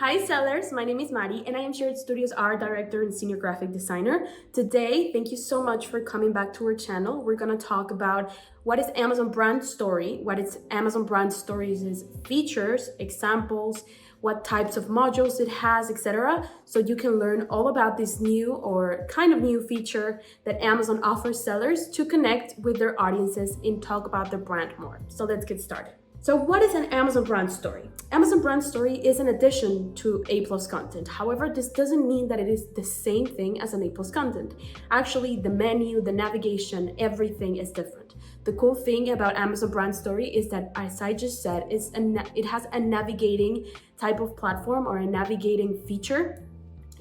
Hi sellers, my name is Mari and I am Shared Studios art director and senior graphic designer. Today, thank you so much for coming back to our channel. We're going to talk about what is Amazon Brand Story, what is Amazon Brand Stories' features, examples, what types of modules it has, etc. So you can learn all about this new or kind of new feature that Amazon offers sellers to connect with their audiences and talk about their brand more. So let's get started. So what is an Amazon Brand Story? Amazon Brand Story is an addition to A+ content. However, this doesn't mean that it is the same thing as an A+ content. Actually, the menu, the navigation, everything is different. The cool thing about Amazon Brand Story is that, as I just said, it has a navigating type of platform or a navigating feature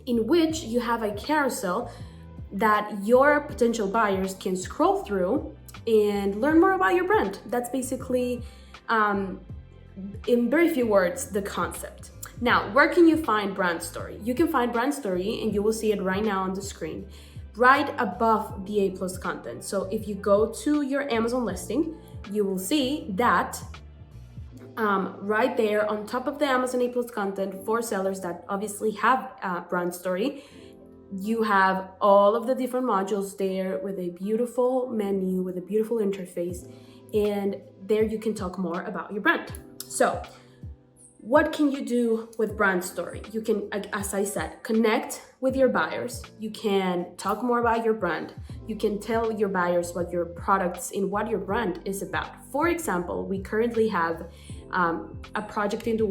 in which you have a carousel that your potential buyers can scroll through and learn more about your brand. That's basically in very few words, the concept. Now, where can you find Brand Story? You can find Brand Story, and you will see it right now on the screen, right above the A+ content. So if you go to your Amazon listing, you will see that right there on top of the Amazon A+ content for sellers that obviously have Brand Story, you have all of the different modules there with a beautiful menu, with a beautiful interface, and there you can talk more about your brand. So what can you do with Brand Story? You can, as I said, connect with your buyers. You can talk more about your brand. You can tell your buyers what your products and what your brand is about. For example, we currently have a project in the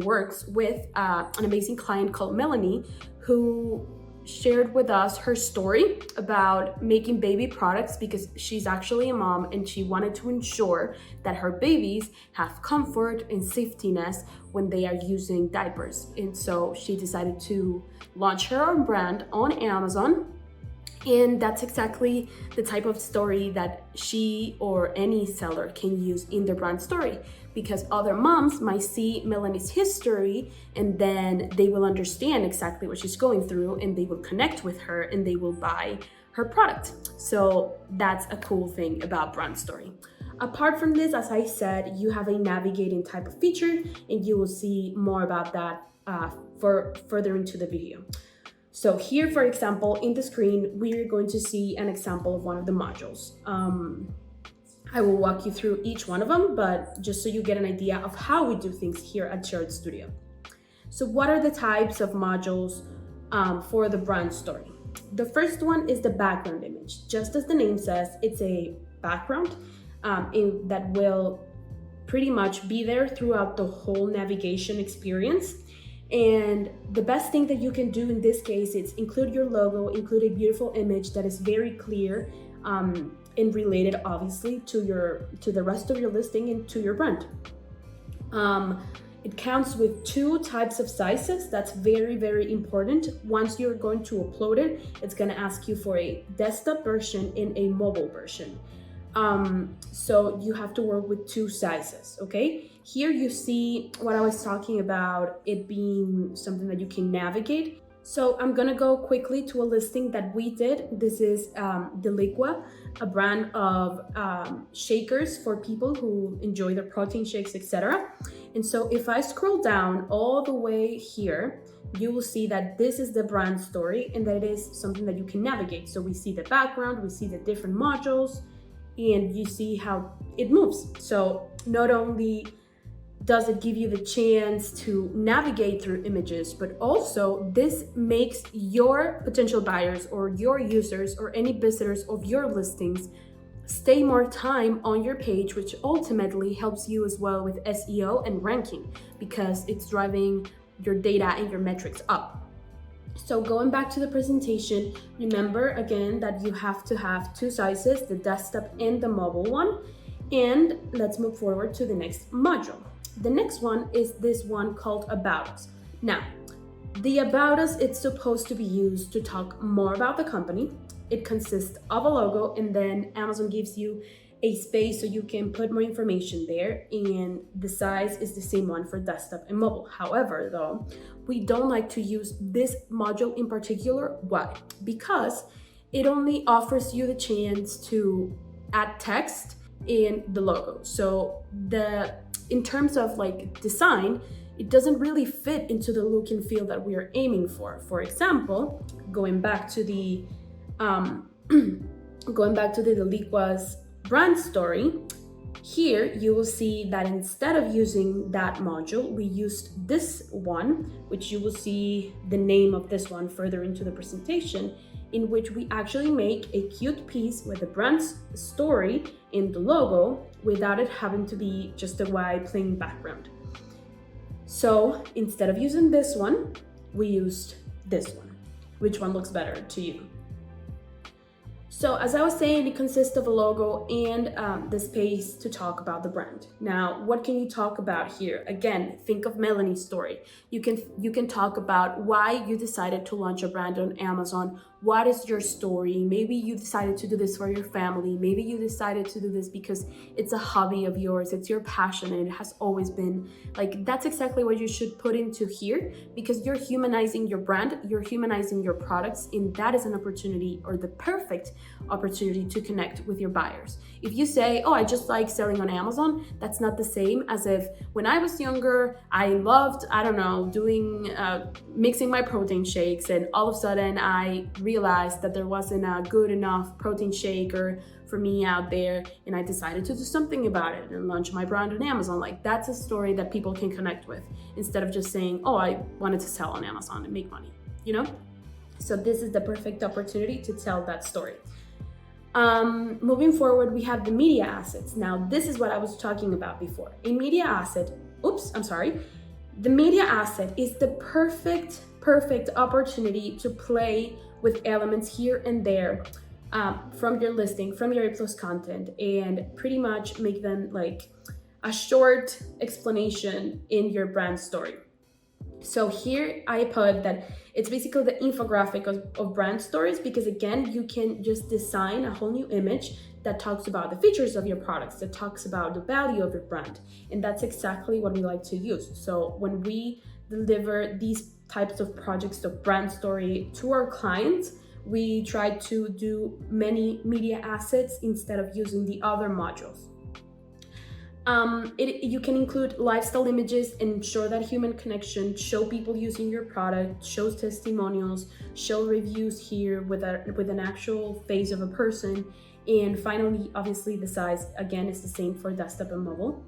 works with an amazing client called Melanie, who shared with us her story about making baby products because she's actually a mom and she wanted to ensure that her babies have comfort and safetiness when they are using diapers. And so she decided to launch her own brand on Amazon. And that's exactly the type of story that she or any seller can use in their brand story, because other moms might see Melanie's history and then they will understand exactly what she's going through and they will connect with her and they will buy her product. So that's a cool thing about brand story. Apart from this, as I said, you have a navigating type of feature and you will see more about that further into the video. So here, for example, in the screen, we're going to see an example of one of the modules. I will walk you through each one of them, but just so you get an idea of how we do things here at Shared Studio. So what are the types of modules for the brand story? The first one is the background image. Just as the name says, it's a background that will pretty much be there throughout the whole navigation experience. And the best thing that you can do in this case is include your logo, include a beautiful image that is very clear and related obviously to the rest of your listing and to your brand. It counts with 2 types of sizes. That's very, very important. Once you're going to upload it, it's going to ask you for a desktop version and a mobile version. So you have to work with 2 sizes, okay? Here you see what I was talking about, it being something that you can navigate. So I'm gonna go quickly to a listing that we did. This is Deliqua, a brand of shakers for people who enjoy their protein shakes, etc. And so if I scroll down all the way here, you will see that this is the brand story and that it is something that you can navigate. So we see the background, we see the different modules, and you see how it moves. So not only does it give you the chance to navigate through images, but also this makes your potential buyers or your users or any visitors of your listings stay more time on your page, which ultimately helps you as well with SEO and ranking because it's driving your data and your metrics up. So going back to the presentation, remember again that you have to have 2 sizes, the desktop and the mobile one. And let's move forward to the next module. The next one is this one called About Us. Now, the About Us, it's supposed to be used to talk more about the company. It consists of a logo and then Amazon gives you a space so you can put more information there, and the size is the same one for desktop and mobile. However, though, we don't like to use this module in particular. Why? Because it only offers you the chance to add text in the logo. So in terms of like design, it doesn't really fit into the look and feel that we are aiming for. For example, going back to the Deliqua's brand story, here you will see that instead of using that module, we used this one, which you will see the name of this one further into the presentation, in which we actually make a cute piece with the brand story in the logo without it having to be just a white plain background. So instead of using this one, we used this one. Which one looks better to you? So as I was saying, it consists of a logo and the space to talk about the brand. Now, what can you talk about here? Again, think of Melanie's story. You can talk about why you decided to launch a brand on Amazon. What is your story? Maybe you decided to do this for your family. Maybe you decided to do this because it's a hobby of yours. It's your passion and it has always been. Like, that's exactly what you should put into here, because you're humanizing your brand, you're humanizing your products, and that is an opportunity, or the perfect opportunity, to connect with your buyers. If you say, oh, I just like selling on Amazon, that's not the same as if when I was younger, I loved, I don't know, doing, mixing my protein shakes, and all of a sudden I realized that there wasn't a good enough protein shaker for me out there, and I decided to do something about it and launch my brand on Amazon. Like, that's a story that people can connect with, instead of just saying, oh, I wanted to sell on Amazon and make money, you know? So this is the perfect opportunity to tell that story. Moving forward, we have the media assets. Now, this is what I was talking about before. A media asset, the media asset is the perfect opportunity to play with elements here and there from your listing, from your A+ content, and pretty much make them like a short explanation in your brand story. So here I put that it's basically the infographic of brand stories, because again, you can just design a whole new image that talks about the features of your products, that talks about the value of your brand. And that's exactly what we like to use. So when we deliver these types of projects of brand story to our clients, we try to do many media assets instead of using the other modules. You can include lifestyle images and ensure that human connection, show people using your product, show testimonials, show reviews here with an actual face of a person. And finally, obviously the size, again, is the same for desktop and mobile.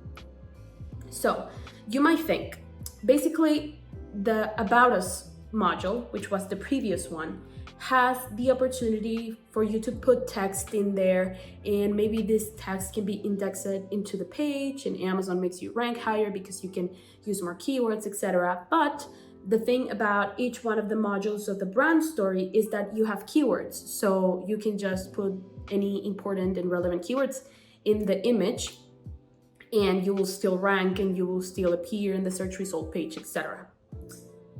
So you might think, basically the About Us module, which was the previous one, has the opportunity for you to put text in there, and maybe this text can be indexed into the page, and Amazon makes you rank higher because you can use more keywords, etc. But the thing about each one of the modules of the brand story is that you have keywords, so you can just put any important and relevant keywords in the image and you will still rank and you will still appear in the search result page, etc.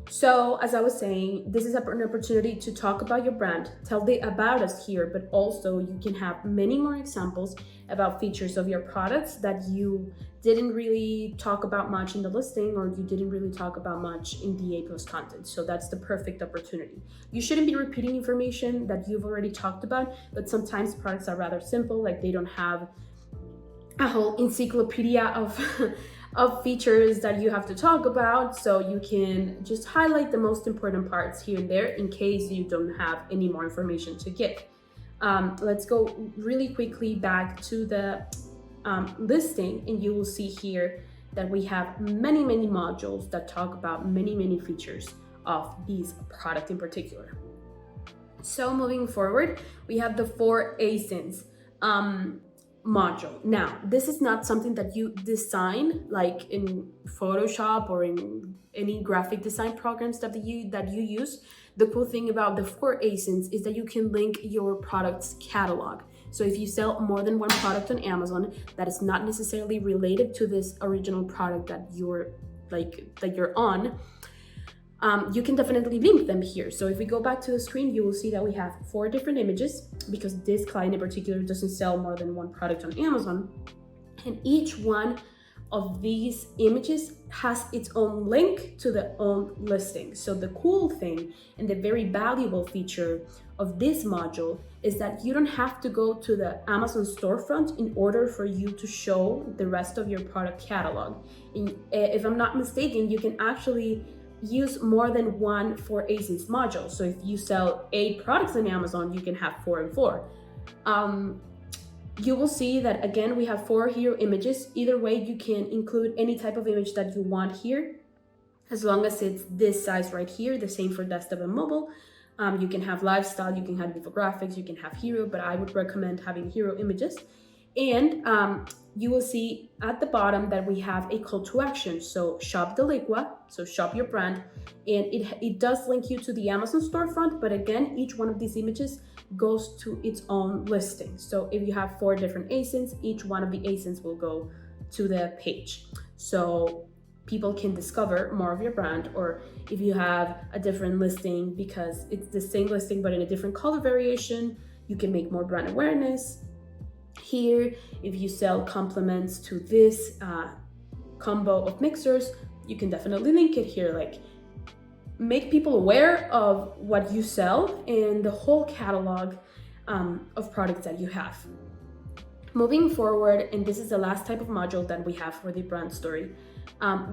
So as I was saying, this is an opportunity to talk about your brand, tell the about us here, but also you can have many more examples about features of your products that you didn't really talk about much in the listing, or you didn't really talk about much in the A+ content. So that's the perfect opportunity. You shouldn't be repeating information that you've already talked about, but sometimes products are rather simple, like they don't have a whole encyclopedia of features that you have to talk about, so you can just highlight the most important parts here and there in case you don't have any more information to give. Let's go really quickly back to the listing, and you will see here that we have many modules that talk about many features of these product in particular. So moving forward, we have the 4 Asins module. Now, this is not something that you design like in Photoshop or in any graphic design programs that you use. The cool thing about the 4 Asins is that you can link your product's catalog. So if you sell more than one product on Amazon that is not necessarily related to this original product that you're on, you can definitely link them here. So if we go back to the screen, you will see that we have 4 different images, because this client in particular doesn't sell more than one product on Amazon. And each one of these images has its own link to the own listing. So the cool thing and the very valuable feature of this module is that you don't have to go to the Amazon storefront in order for you to show the rest of your product catalog. And if I'm not mistaken, you can actually use more than one for Asins module. So if you sell 8 products on Amazon, you can have 4 and 4. You will see that again, we have 4 hero images. Either way, you can include any type of image that you want here, as long as it's this size right here, the same for desktop and mobile. You can have lifestyle, you can have infographics, you can have hero, but I would recommend having hero images. And you will see at the bottom that we have a call to action. So shop Deliqua, so shop your brand, and it does link you to the Amazon storefront, but again, each one of these images goes to its own listing. So if you have 4 different Asins, each one of the Asins will go to the page. So people can discover more of your brand, or if you have a different listing because it's the same listing but in a different color variation, you can make more brand awareness. Here, if you sell complements to this combo of mixers, you can definitely link it here, like make people aware of what you sell and the whole catalog of products that you have. Moving forward, and this is the last type of module that we have for the brand story,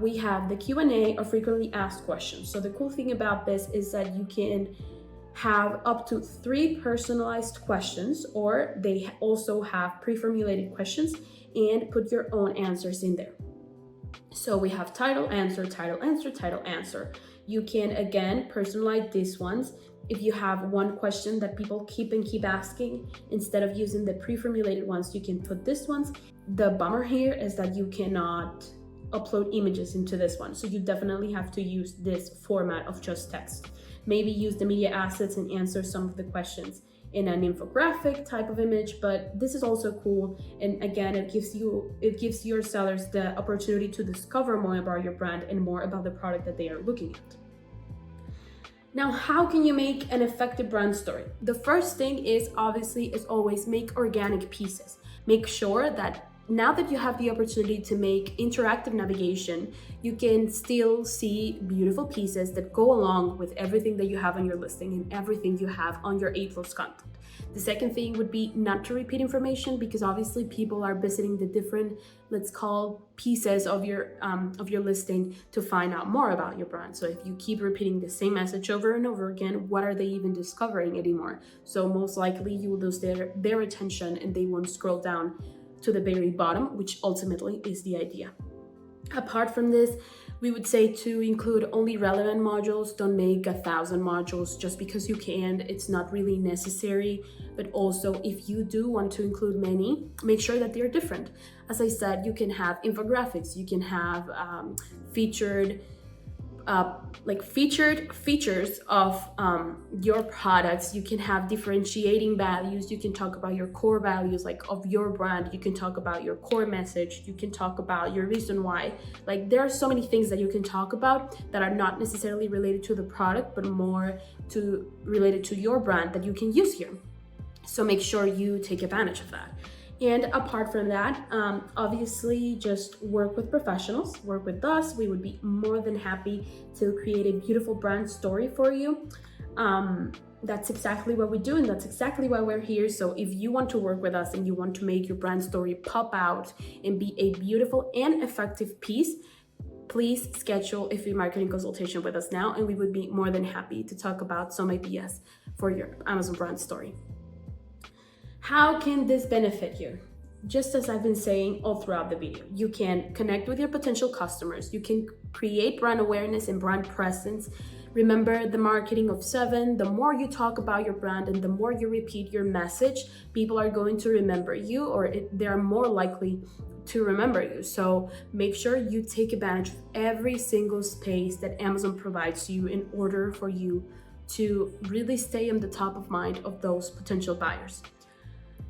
we have the Q&A or frequently asked questions. So the cool thing about this is that you can have up to 3 personalized questions, or they also have pre-formulated questions, and put your own answers in there. So we have title, answer, title, answer, title, answer. You can again personalize these ones. If you have one question that people keep asking, instead of using the pre-formulated ones, you can put this ones. The bummer here is that you cannot upload images into this one, so you definitely have to use this format of just text. Maybe use the media assets and answer some of the questions in an infographic type of image, but this is also cool. And again, it gives your sellers the opportunity to discover more about your brand and more about the product that they are looking at. Now, how can you make an effective brand story? The first thing is obviously, as always, make organic pieces. Make sure that now that you have the opportunity to make interactive navigation, you can still see beautiful pieces that go along with everything that you have on your listing and everything you have on your A+ content. The second thing would be not to repeat information, because obviously people are visiting the different, let's call, pieces of your listing to find out more about your brand. So if you keep repeating the same message over and over again, what are they even discovering anymore? So most likely you will lose their attention and they won't scroll down to the very bottom, which ultimately is the idea. Apart from this, we would say to include only relevant modules. Don't make 1,000 modules just because you can. It's not really necessary. But also, if you do want to include many, make sure that they're different. As I said, you can have infographics, you can have featured features of your products. You can have differentiating values. You can talk about your core values, like of your brand. You can talk about your core message. You can talk about your reason why. Like, there are so many things that you can talk about that are not necessarily related to the product, but more related to your brand that you can use here. So make sure you take advantage of that. And apart from that, obviously just work with professionals, work with us. We would be more than happy to create a beautiful brand story for you. That's exactly what we do, and that's exactly why we're here. So if you want to work with us and you want to make your brand story pop out and be a beautiful and effective piece, please schedule a free marketing consultation with us now, and we would be more than happy to talk about some ideas for your Amazon brand story. How can this benefit you? Just as I've been saying all throughout the video, you can connect with your potential customers. You can create brand awareness and brand presence. Remember the marketing of 7. The more you talk about your brand and the more you repeat your message, people are going to remember you, or they are more likely to remember you. So make sure you take advantage of every single space that Amazon provides you in order for you to really stay on the top of mind of those potential buyers.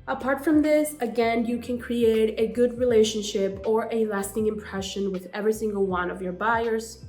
Apart from this, again, you can create a good relationship or a lasting impression with every single one of your buyers.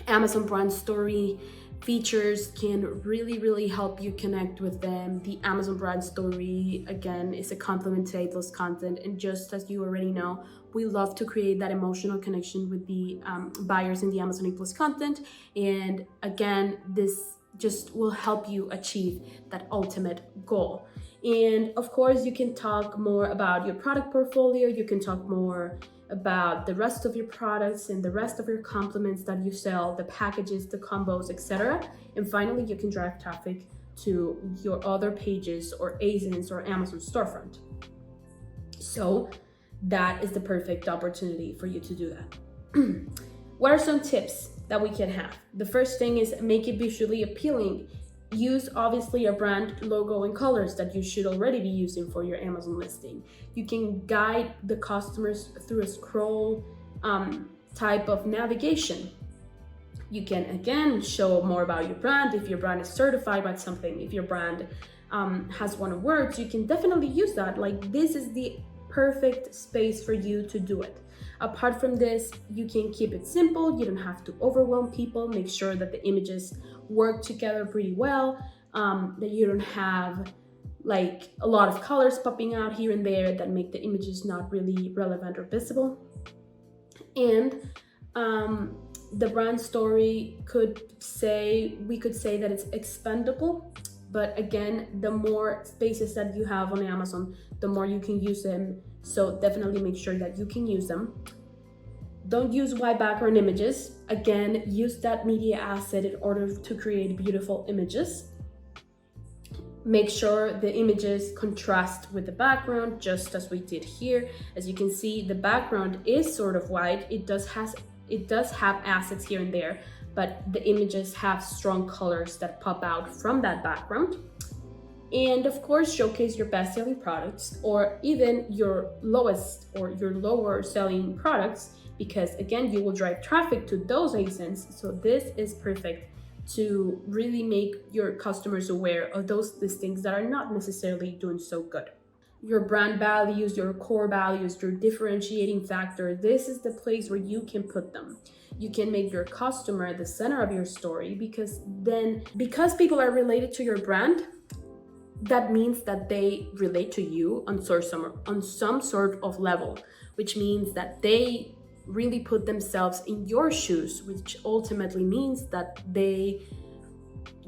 Amazon brand story features can really help you connect with them. The Amazon brand story, again, is a complement to A+ content, and just as you already know, We love to create that emotional connection with the buyers in the Amazon A+ content. And again, this just will help you achieve that ultimate goal. And of course, you can talk more about your product portfolio. You can talk more about the rest of your products and the rest of your complements that you sell, the packages, the combos, etc. And finally, you can drive traffic to your other pages or Asins or Amazon storefront. So that is the perfect opportunity for you to do that. What are some tips that we can have? The first thing is make it visually appealing. Use obviously a brand logo and colors that you should already be using for your Amazon listing. You can guide the customers through a scroll type of navigation. You can again show more about your brand. If your brand is certified by something, if your brand has won awards, you can definitely use that. Like, this is the perfect space for you to do it. Apart from this, you can keep it simple. You don't have to overwhelm people. Make sure that the images work together pretty well, that you don't have like a lot of colors popping out here and there that make the images not really relevant or visible. And the brand story we could say that it's expandable, but again, the more spaces that you have on Amazon, the more you can use them. So definitely make sure that you can use them. Don't use white background images. Again, use that media asset in order to create beautiful images. Make sure the images contrast with the background, just as we did here. As you can see, the background is sort of white. It does have assets here and there, but the images have strong colors that pop out from that background. And of course, showcase your best-selling products or even your lowest or your lower selling products, because again, you will drive traffic to those Asins. So this is perfect to really make your customers aware of those listings that are not necessarily doing so good. Your brand values, your core values, your differentiating factor, this is the place where you can put them. You can make your customer the center of your story, because people are related to your brand, that means that they relate to you on some sort of level, which means that they really put themselves in your shoes, which ultimately means that they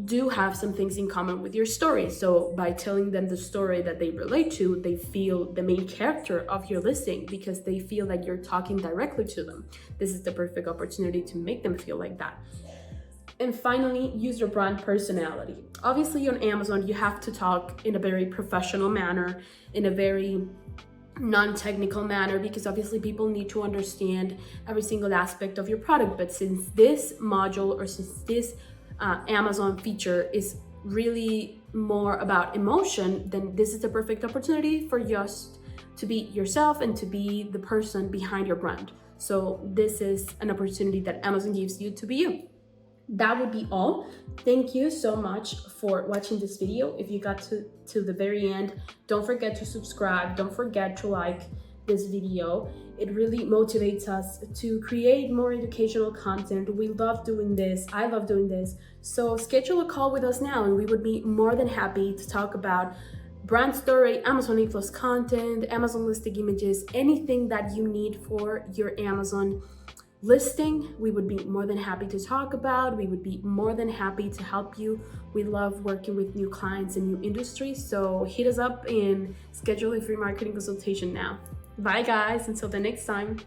do have some things in common with your story. So by telling them the story that they relate to, they feel the main character of your listing, because they feel that you're talking directly to them. This is the perfect opportunity to make them feel like that. And finally, use your brand personality. Obviously on Amazon, you have to talk in a very professional manner, in a very non-technical manner, because obviously people need to understand every single aspect of your product. But since this module, or since this Amazon feature is really more about emotion, then this is the perfect opportunity for just to be yourself and to be the person behind your brand. So this is an opportunity that Amazon gives you to be you. That would be all. Thank you so much for watching this video. If you got to the very end, don't forget to subscribe. Don't forget to like this video. It really motivates us to create more educational content. We love doing this. I love doing this. So schedule a call with us now, and we would be more than happy to talk about brand story, Amazon A+ content, Amazon listing images, anything that you need for your Amazon listing. We would be more than happy to talk about. We would be more than happy to help you. We love working with new clients and new industries. So hit us up and schedule a free marketing consultation now. Bye guys, until the next time.